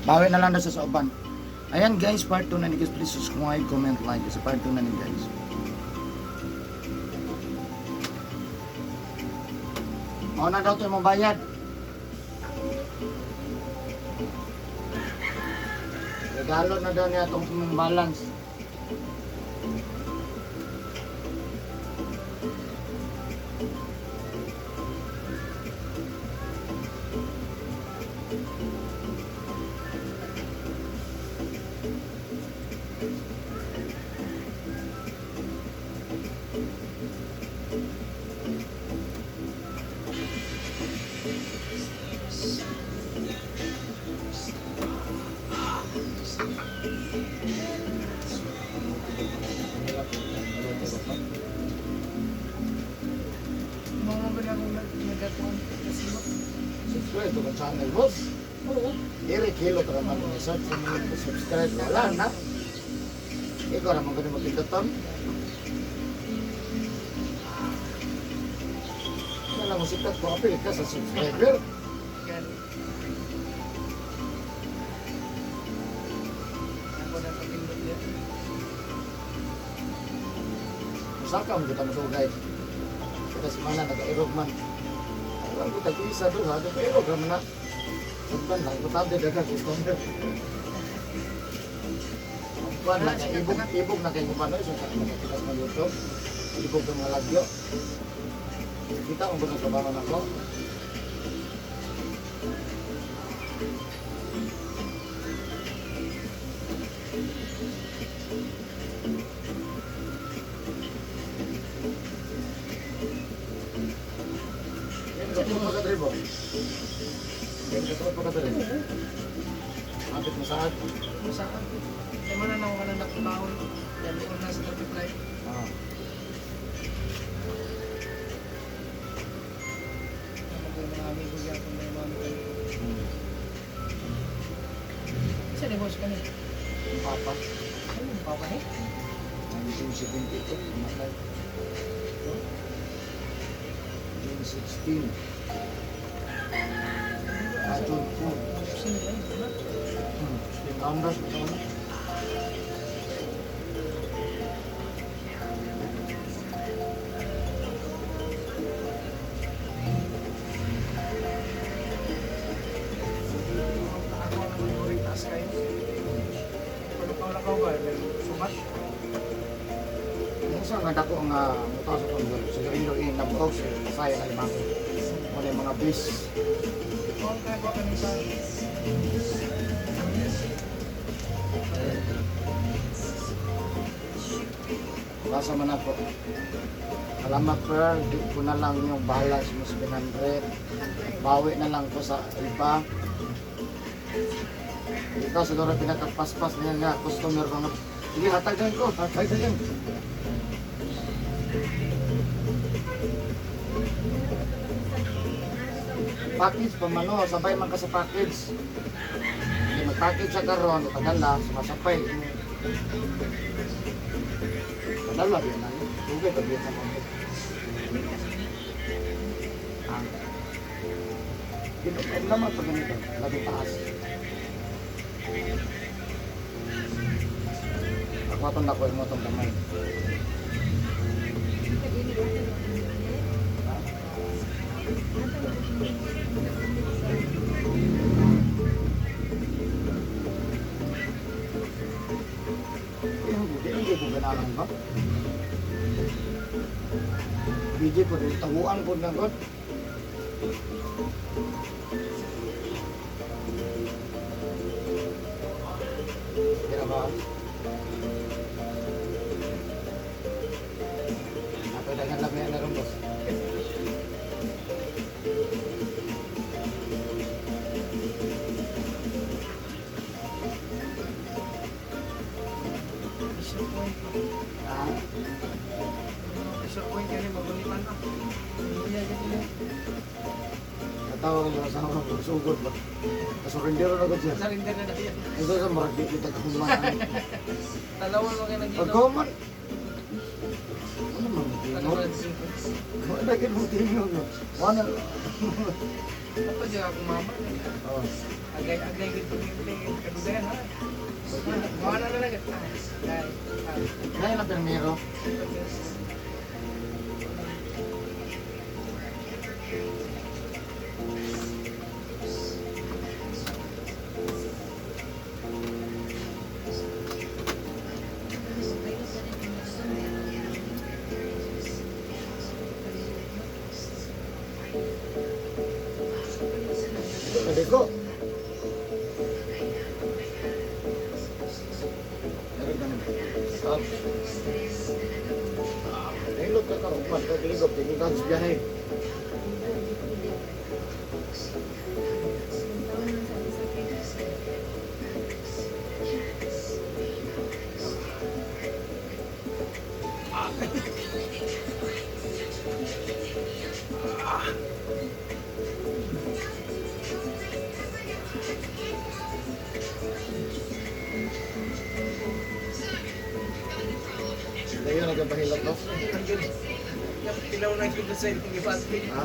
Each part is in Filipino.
Bawi na lang na sa uban. Ayan guys, part 2 na ni guys. Please subscribe, comment, like. Sa part 2 na ni guys. O na daw ito yung bayad. Regalo na daw niya itong balance. Mga ba na akong nagkatuan kasi mo? Subscribe to the channel, boss. Oo. Eric Hilo, para man search mo subscribe. Wala na. Ikaw naman ko na magpindutan. Wala lang mo sikat ko. Apil ka sa subscriber. Gani. Ako na kapindot yan. Masaka mo kita masugay. Kita semana nag-aerog man. Alam ko tag-isa doon ha. Nag-aerog naman na. Sabban lang. Matanda dagat. Kuan na kay ibog na kay kumano sa kita sa YouTube. Ibog ng mga lagyo. Kita mo ba sa trabaho nako? Yan ka po pagkadribo. Yan ka po pagkadribo. Mapit mo saan? Masakit. Ay mo na nang wala nakabawon. Yan doon na sa traffic light. Ah. Ako yung mga amigo yan kung may mga kayo. Isa ni boss ka niya. Papa. Ay, yung papa niya. 1972, namatay. 1916. Atun po. Sino ba yun? Diba? Ambas mo na. Ako ang manuring taas kayo. Pagkaw-lakaw ba? Sumat? Yung sa nga dako nga mutaw sa tungkol. Sigarilyo nabuog sa saya na limang. Muna yung mga bis. Oo, kaya ba kanisa? Basa man ako. Salamat per, di ko na lang yung balance mo 700. Bawi na lang ko sa iba. Ikaw siguro pinakapaspas niya nga customer ko nga. Sige, hatagan ko, hatagan. Package pa man o, sabay man ka sa package. Hindi mag-package sa karon, padala, sumasapay. Padala, yun na. Tugay, tabihan sa mga. Ang naman pag ganito, labing taas. Ako itong nakuha mo itong kamay. Hindi ko ganahan ba? BJ po, taguan po na God. Kira ba? Napadangan lang yan na rin, boss. Pressure point. Ah, Pressure point yan yung magulitan ka. Buya yan yun. natawag ko sa asawa ko, sugod ba? Kasurindero na ko siya. Sarinder na na yan. Ito sa maragdi kita kumain. Dalawa mo kayo nag-ino. Pagkuman. Ano man Ano ba tingog? yung sequence? Wala ka mo tingog. Wala. Ako dyan ako mama. Oh. Agay-agay gitu yung tingin. permero. Pwede ko. Meron ka naman. Nahilot ka ka. Upas ka tiligop. Tingin sa biyahe. Kaya nagpahilot no? Tilaw na yung sa ilong ibati. Ha?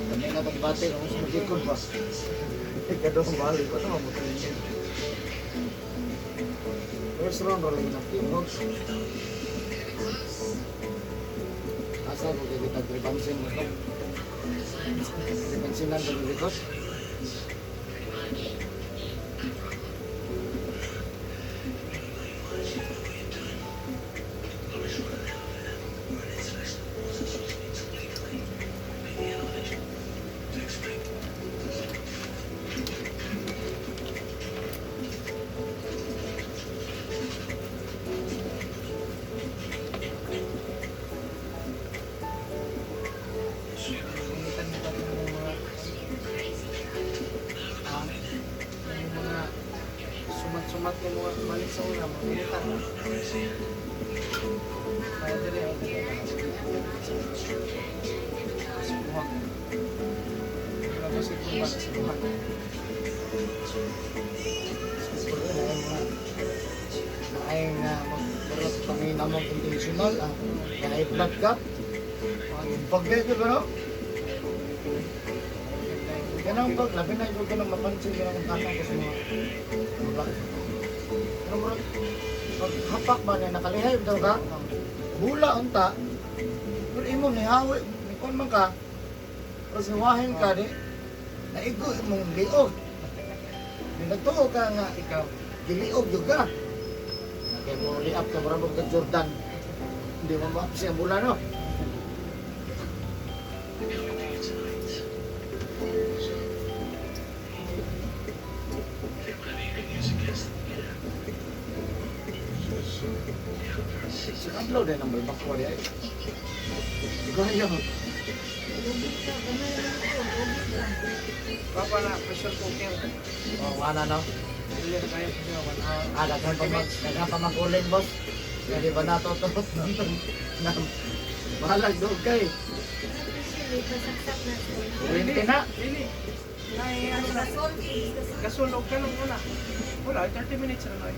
Kami na pagbati kung sa magikon pa. Kadong balik pa ito, mabutin niya. First round rolling ng timog. Asa ko kayo tag-rebansin mo ito? Rebansinan ba ng likod? Gunitan mo pa rin yung mga yung mga sumat-sumat yung mga balik sa una, mga gunitan na. Kaya dali ako sibuhang. Wala ko sibuhang sa sibuhang. Ay nga magkaroon kami namang intentional kahit blood ka pag-bet ba no? Ganang pag labi na yung ganang mapansin ganang tanong ko sa mga pero murag pag hapak ba na nakalihay daw ka bula unta pero imo ni hawi ni kon man ka tapos niwahin ka di naigo imong liog nagtuo ka nga Ikaw, giliog juga. Kaya mo liap ka marabog ka Jordan. Hindi mo maapsi ang bola no. Sinablaw din ang balbak ko rin. Ikaw yun. papa na pressure cooker. O, wala no? Hindi na kaya siya 1 hour. Daghan pa mag-uling boss. Pwede ba nato to? Bahalag doon kay. Kuwente na. Dili. Nay, ano na. Kasulog ka nung una. Wala, 30 minutes na lang.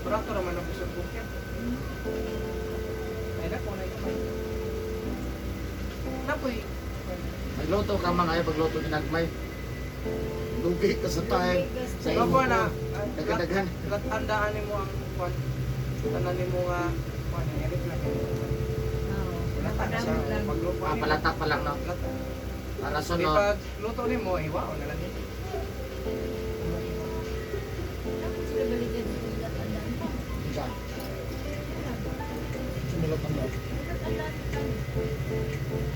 Barato naman ang pressure cooker. Ay na po na ito. Napoy. Magluto ka man ay pagluto ginagmay. Lugi ka sa tayo. Sa imo. Papa na. Daghan-daghan. Tandaan mo ang kwan. Tandaan mo nga kwan. Erip lang. Wala ta siya. Pagluto. Palatak pa lang no. Para Di sunod. pag luto ni mo, iwa o na lang yun. Diyan. Sumilot ang loob.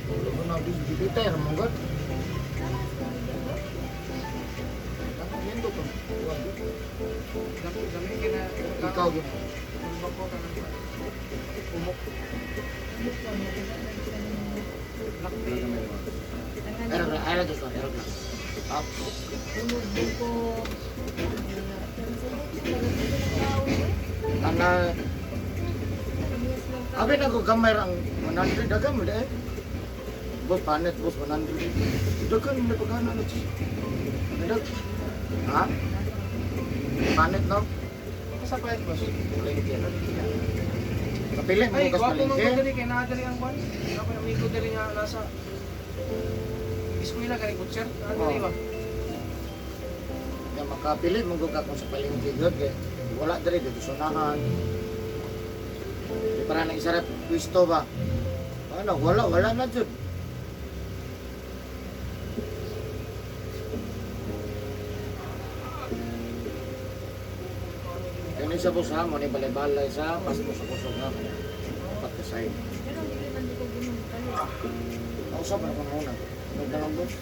Wala ko na bibiter mo gud. Ano yan to? Dami kina. Ikaw yun. Bako ka ng umok. Lakti. Aero to. Up. Ana abi na ko gamay ang 100 dagan mo dai. Bos panet bos 100. Dagan mo pagana na ci. Dagan. Ha? Panet no? Sa payat boss. Palengke. Kapili mo Ay, kas gwapo mo palengke. dali kay nadali ang kwan. Ako na amigo dali nga nasa Eskwela ka rin, butcher. Ano Oo. di ba? Nga makapili mo ka kung sa palengke gud kay wala diri dito sunahan. Di para nang isarap pwisto ba? Ano, wala na jud. Kani sa boss ha mo ni balay-balay sa pas mo sa kusog na patasay. Pero hindi man dito ginagawa. Kausap na ko na. Nagdalang boss.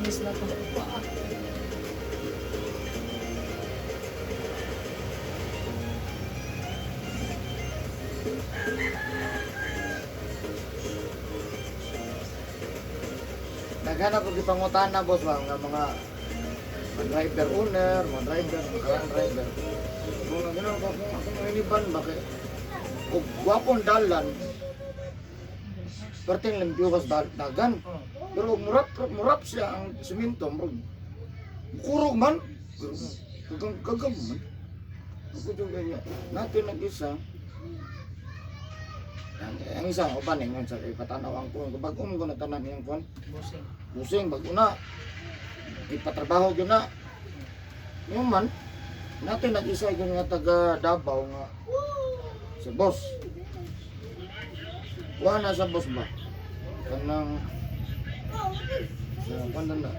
Miss na to. Naghanap ko gipangutan na boss ba nga mga driver owner, mga driver, mga karang driver. Kung gano'n ko kung ako mainiban ba kay kung gwapong dalan perting limpyo kas dagan. Pero murap siya ang simento, kurog man. Kagam man. Ako yung ganyan. Natin nag-isa. Ang isang uban yung sa ipatanaw ang kuwan. Bagong ko na tanan yung kuwan. Bossing. Busing, bago na. Ipatrabaho yun na. Yung man, natin nag-isa yung nga taga Davao nga. Si boss. Kuha na sa boss ba? Kanang sa kanda na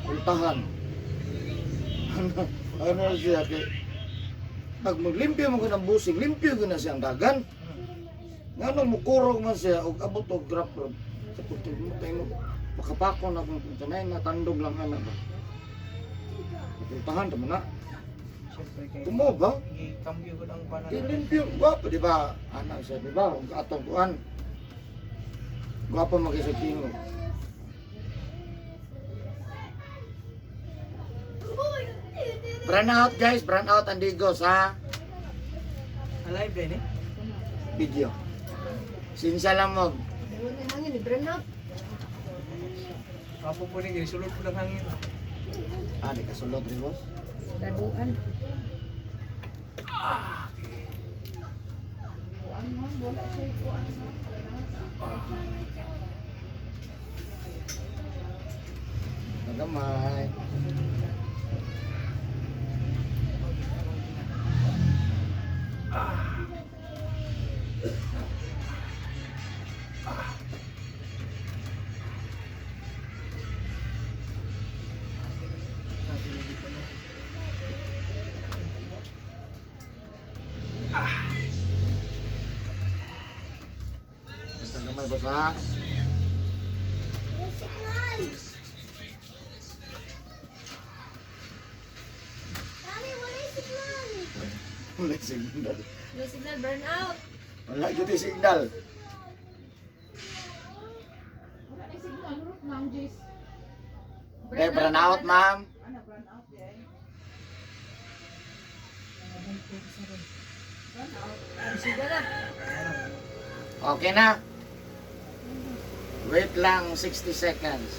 ultahan. Ano siya kay pag maglimpyo mo ng busing, limpyo ko na siyang dagan. Nga nung mukurog man siya og abot og grab sa puto mo tayo makapako na kung sanay na tandog lang ana ba. Ultahan ta man na. Siyempre kay Tumo ba? i-cambio ko ang panan. Limpyo, gwapo di ba? Anak siya di ba? Og atong kuan. Gwapo mag-isa tingog. Brand out guys, brand out ang digos ha. Alive din eh. Video. Sinsa lang mo. Ayun na hangin, i-burn out. Apo po rin, sulod po ng hangin. Ah, di kasulod rin boss. Daduan. Nagamay. Basta naman boss ha. Wala signal. No signal, burn out. Wala dito signal. Eh, burn out ma'am. Sige na. Okay na. Wait lang 60 seconds.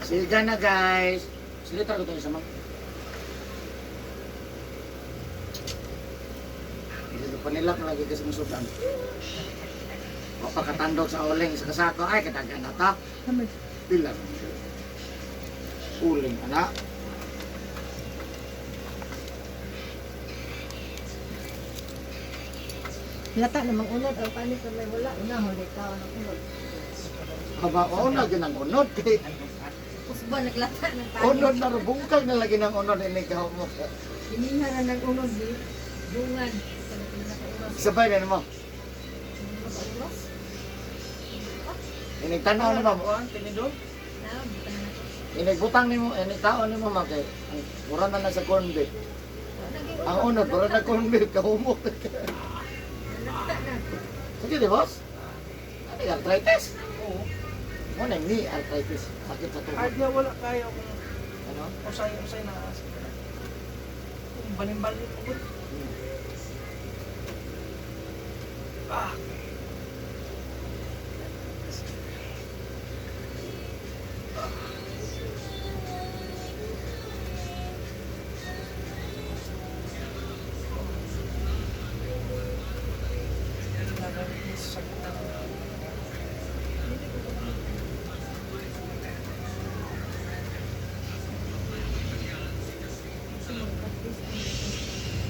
Siga na guys. Silita ko ito isa ma'am. Dito pa nila kung lagi kasi musudan. Mapakatandog sa uling sa kasako. Ay, katagan na ta. Pila. Uling, anak. Lata namang unod. O paano sa may wala? Una, huli ka. Anong unod? Haba, na yun ang unod. Pusba, naglata ng paano. Unod na rin. Bungkag na lagi ng unod. Inigaw mo. Hiniha na ng unod, di. Bungan. Sabay na mo. Inigtanaw na mo. Kuan, tinidor. Inigbutang ni mo. Inigtaon ni mo makay. Mura na sa corn beef. Ang unod, mura na corn beef. Kahumok. Sige di boss? Ano yung arthritis? Oo. Mo na ni arthritis. Sakit sa Kahit tuhod. nga wala kaya kung Ano? Usay na. Balim-balim po. Ah.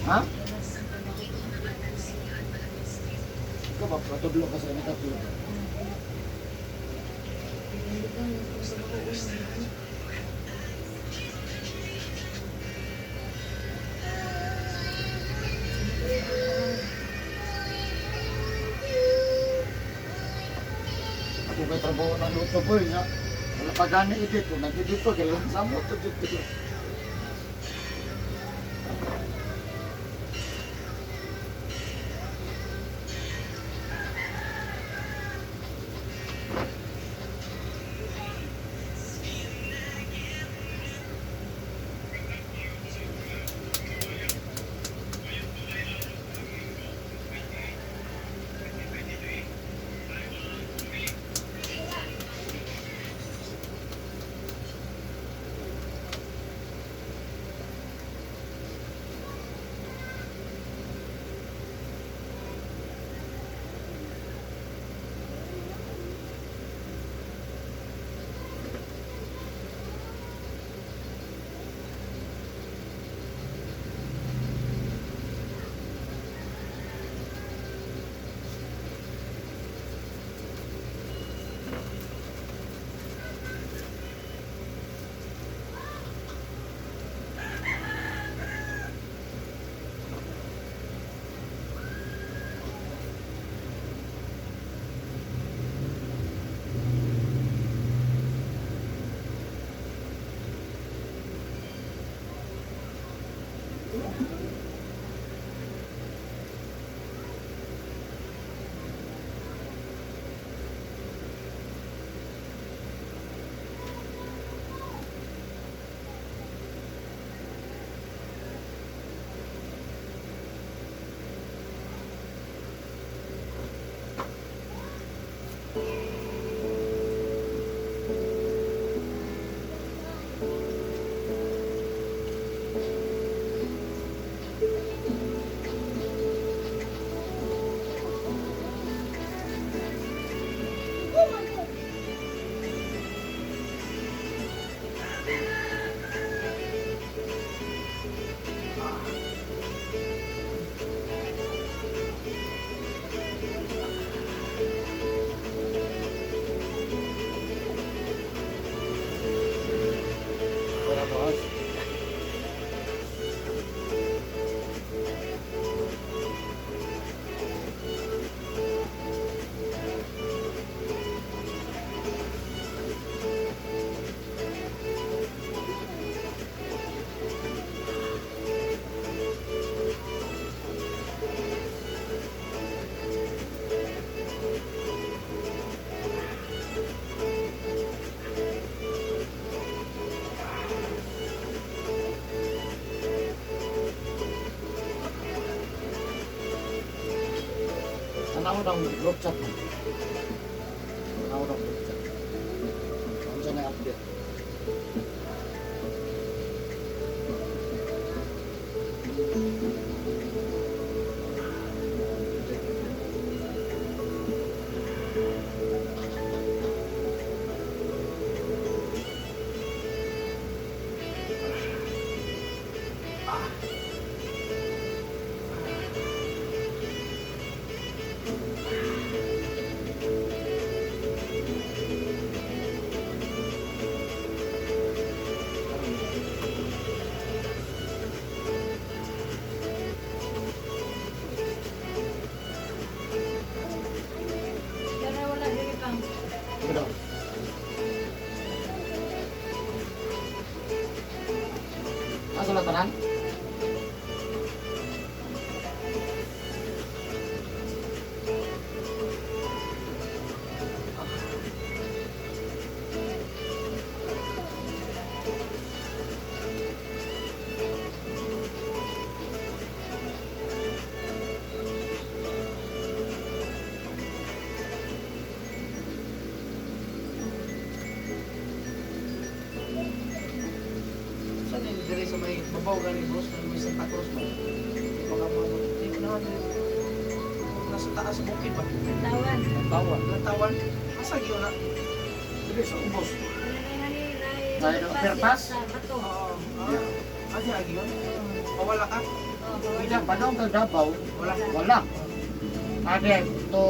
Ha? Ikaw ba, patudlo ka sa nakatulog? Ako kay trabaho ng luto boy nga. Wala pa gani edit ko, nag-edit ko, kailangan sa mo to dito. Tanaw ng group chat mo. Tanaw ng group chat. Kung saan na update. Pero wala dili pang Sige daw. Asa lang tanan? Dili sa may babaw galing boss, may Santa Cruz ba? Baka mo, hindi ko naman nasa taas sa bukid ba? Tawan. Lantawan. Asa yun na? Dili sa ubos. Dahil ng overpass? Sa bato. Oo. Adi agi yun? Mawala ka? Ida padong kag Davao, Wala. wala. Ade to.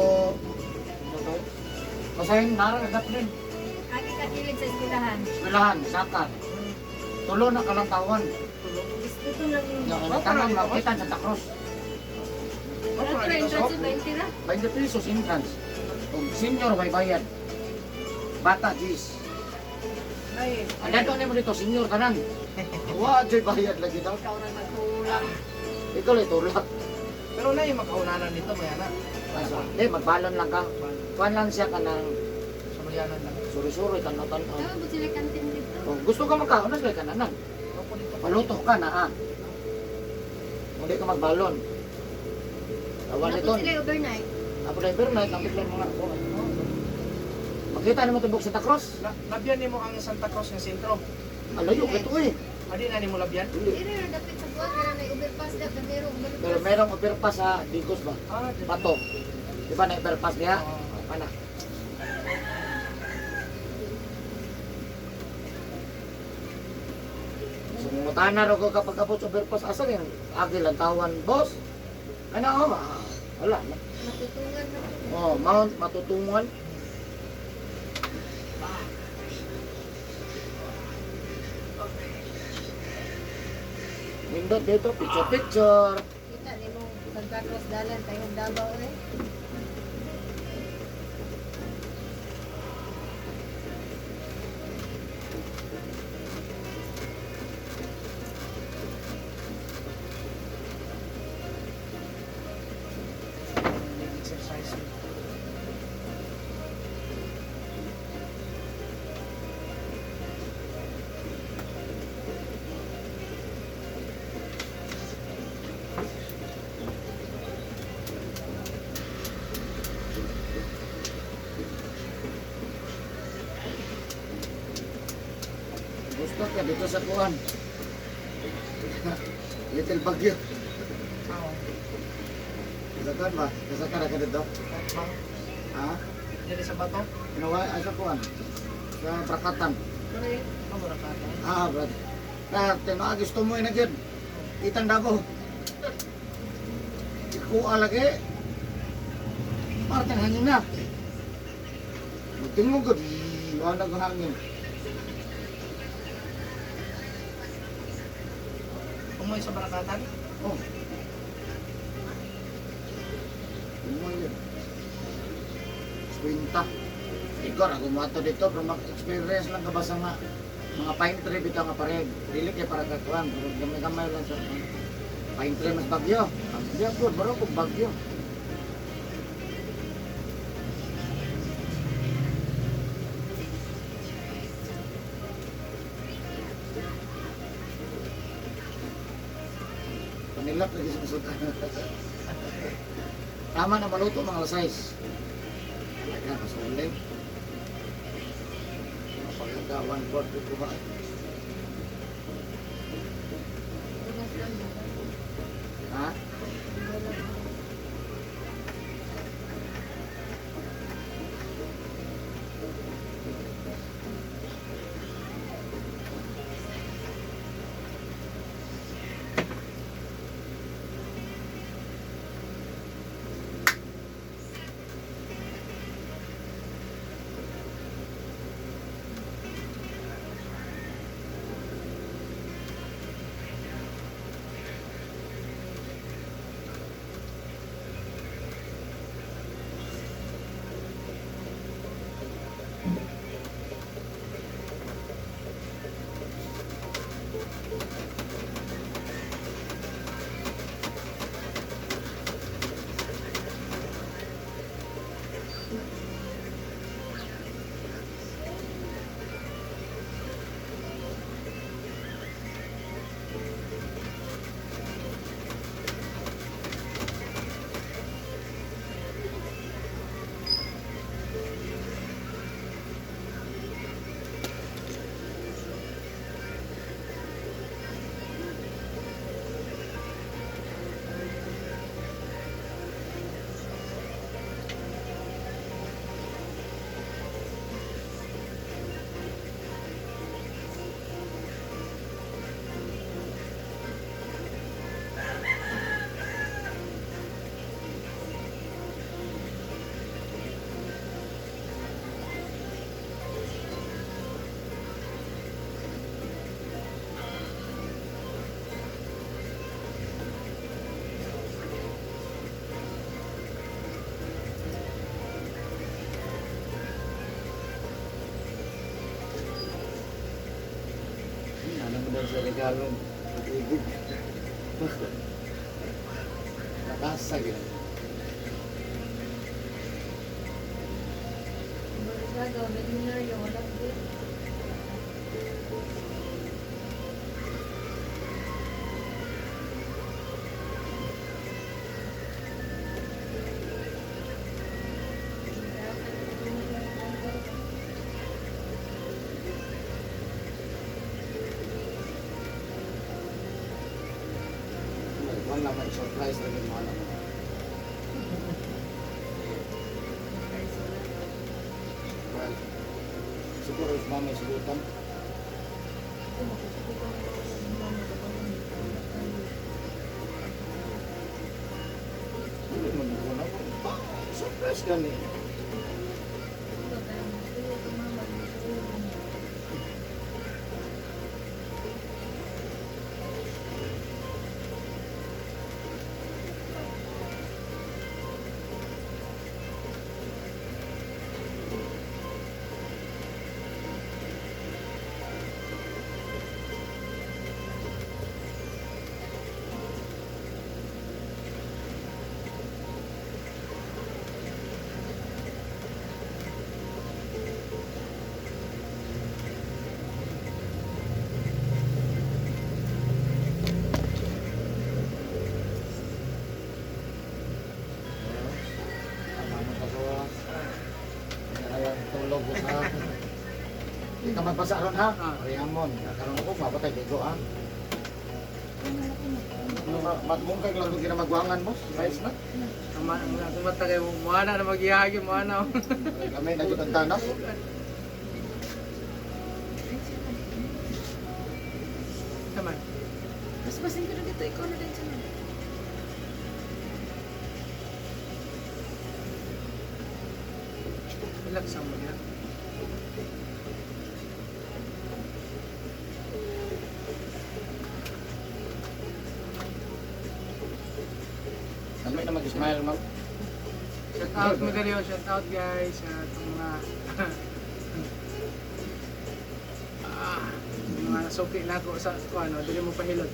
Kasi naragat din. Agi ka kilid sa eskwelahan. Eskwelahan, sakat. Tulo na kalantawan. Ito lang yung... Yung tanang makita sa Santa Cruz. Wala ko rin sa 20 na. 20 pesos entrance. Kung senior may bayad. Bata, Gis. Ay, Ang dato mo dito, senior tanan. Wajay bayad lagi daw. Ikaw na magkulang. Ikaw lang tulak. pero na yung magkaunanan nito, may anak. Asa, magbalon lang ka. Kuan lang siya ka ng Samayanan lang. suri-suri, tanaw-tanaw. Tama ba sila kantin dito? Kung gusto ka magkaon, nas ka nanan. Opo dito. Paluto ka na Hindi ka magbalon. Awan Tapos nito. sila overnight. Ako na overnight, ang kitlan mga ako. Makita naman tubog Santa Cruz. Labyan nimo ang Santa Cruz ng sentro. Alayo, ito eh. Adi na nimo labyan? Iri na dapat sa buwan na may overpass daw na merong overpass. Pero merong overpass sa Digos ba? Di ba? Bato. Di ba na overpass niya? Ana. Sumutana ro ko kapag abot sa overpass asa yung agi lang tawan, boss. Ano oh? Wala. Matutungan na. Oh, mount matutungan. Nindot dito, picture. Kita ni mo Santa Cruz dalan tayong Davao eh. Exercise. Gusto ka dito sa kuwan. Little Bagyo. Oo. Kasakan ba? Kasakan na ka dito? Bang, Ha? dili sa bato. Inawa ay sa kuwan. Sa Prakatan. Correct. Amo ra ka. Brad. Tino gusto mo na gyud. Itang Davao. Ikuha lagi. Parteng hangin na. Magting mo gud. Wala ko hangin. Umoy sa barakatan. Oh. Ano yun? Kwinta. Igor, ako mato dito, pero mag-experience lang ka ba sa mga pine tree bitaw nga pared. Dili kay para kakuan, pero gamay-gamay lang sa pine tree mas bagyo. Ang diya po, baro kung bagyo. Panilap lagi sa kasutan. Tama na maluto mga alas 6. Talaga, pasulit. Mapaganda, 1/4 ko ba? Ha? mo daw sa regalo. Ibig. Nakasag yun. Bago, veterinary, wala din. Wala may surprise na yung mga anak. Well, siguro is mami subutan. Hindi mo nito na po. Surprise gani. Tulog ko sa hindi ka magpasa ron ha? Riamon, karon ko mapatay bigo ha? Matmungkag lang kung kinamagwangan mo, guys na? Ang matagay mo, muana na mag-ihagi, muana. Kami na ang tanas. Naman. Mas basing ko na dito, ikaw na din siya. Relax mo yan. Kami na mag-smile ma'am. Shout out mo dali, shout out guys sa itong mga yung mga nasuki na ako sa ano, dali mo pahilot.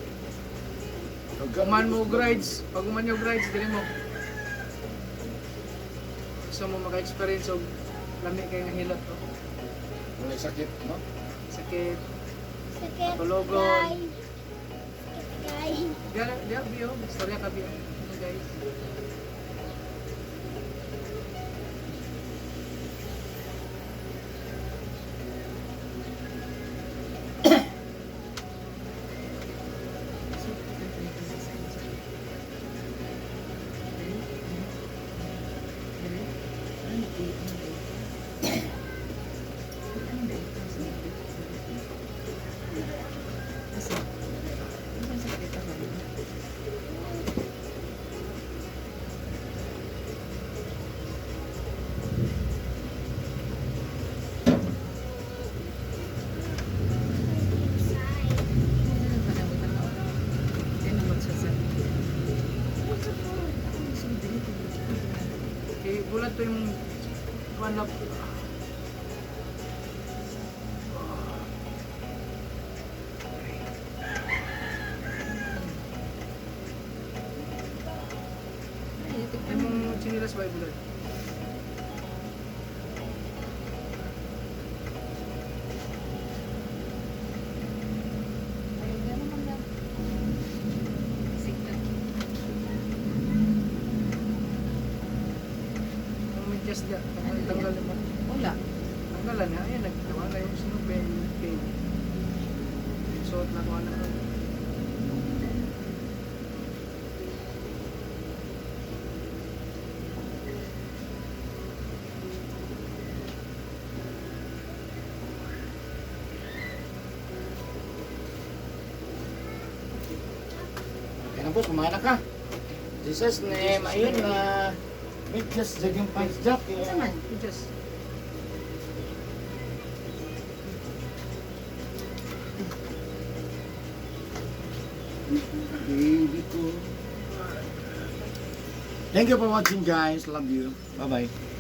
Pag uman mo og rides, pag uman yung rides, dali mo. Gusto mo maka-experience og lami kayo ng hilot to. Wala sakit, no? Sakit. Sakit. Tulogon. Guys. Diya biyo, istorya ka biyo. Ano guys? Bulat to yung one up. Yung chinilas ba yung bulat? Just that, tanggal mo. Wala. Tanggalan na, ayan, nagtawala yung sinubay, yung suot na ko na. Kaya na po, kumain na ka. Jesus name, ayun na. Wait, just yung pants jack. Saan? Just, Baby ko. Thank you for watching guys. Love you. Bye-bye.